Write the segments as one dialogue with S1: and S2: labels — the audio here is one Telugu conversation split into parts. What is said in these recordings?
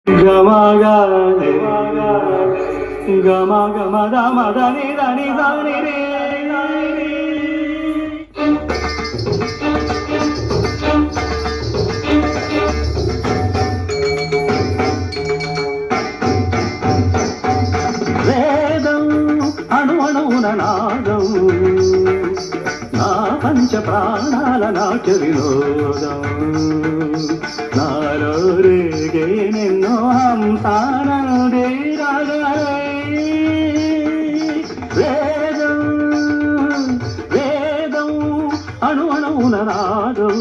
S1: గమగని గమ గమ దమ దని దని దని రే వేదం అణువణువున నాదం నా పంచ ప్రాణాల నాట్య వినోదం నాలో రేగే నిన్నో హంసానందే వేదం వేదం అణు అణువున నాదం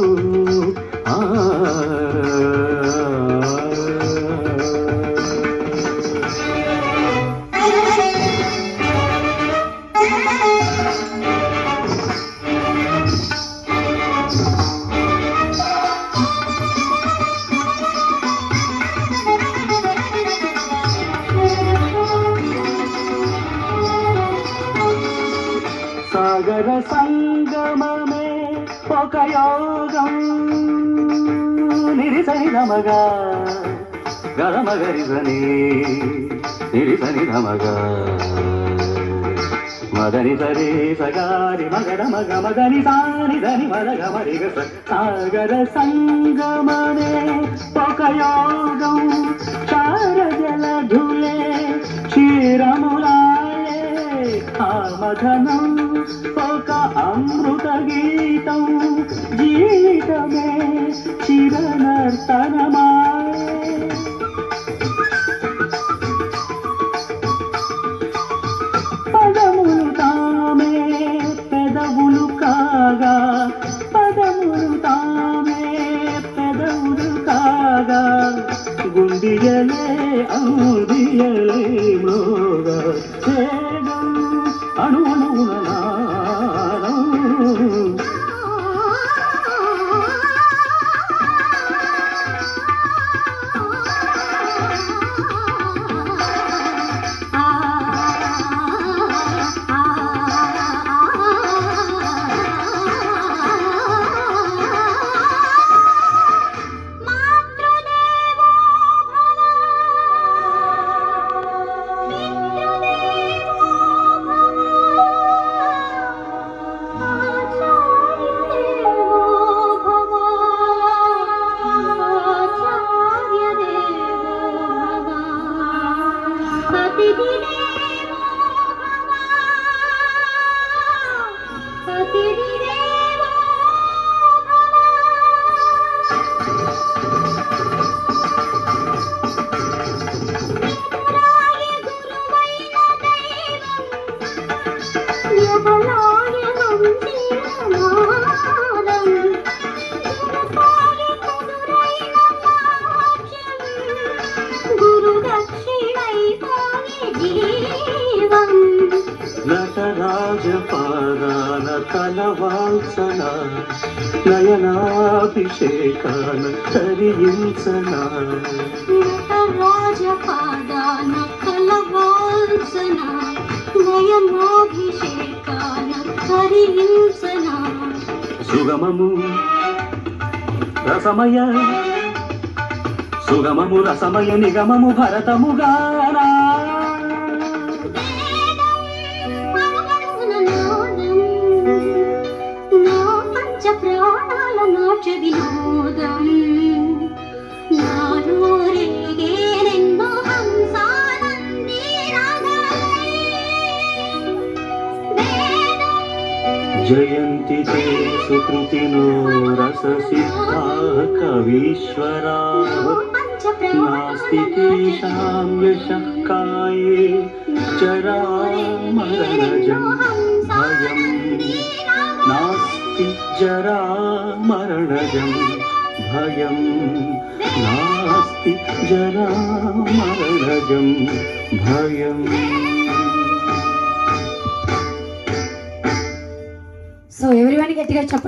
S1: సాగర సంగమమే ఒక యోగం నిరిసని ధమగా గరమగరిసని నిరిసని ధమగా మదని సరే సగారి మగడ మగ మదని సాని ధని మరగ మరిగ సాగర సంగమమే ఒక యోగం చారజల ధులే క్షీరములాయే ఆమధనం ఒక అమృత గీతం జీవితమే చిరనర్తనమాయే పదములు తామే పెదవులు కాగా పదములు తామే పెదవులు కాగా గుండియలే అందియలే మృగా వేగం అణు అణువున నాదం నటరాజపాదాన కలవాల్సన నయనాభిషేకాన కరియించన
S2: నటరాజపాదాన కలవాల్సన నయనాభిషేకాన కరియించన
S1: సుగమము రసమయ సుగమము రసమయ నిగమము భరతముగానా
S2: ప్రాణాల నాట్య వినోదం నాలో రేగే నిన్నో హంసానంది
S1: జయంతి తే సుకృతినో రస సిద్ధా కవీశ్వరా నాస్తి తేషాం యశః కాయే జరామరణజం భయం నాస్తి జరామరణజం భయం నాస్తి జరామరణజం భయం.
S2: సో ఎవరివన్నీ గట్టిగా చెప్పండి.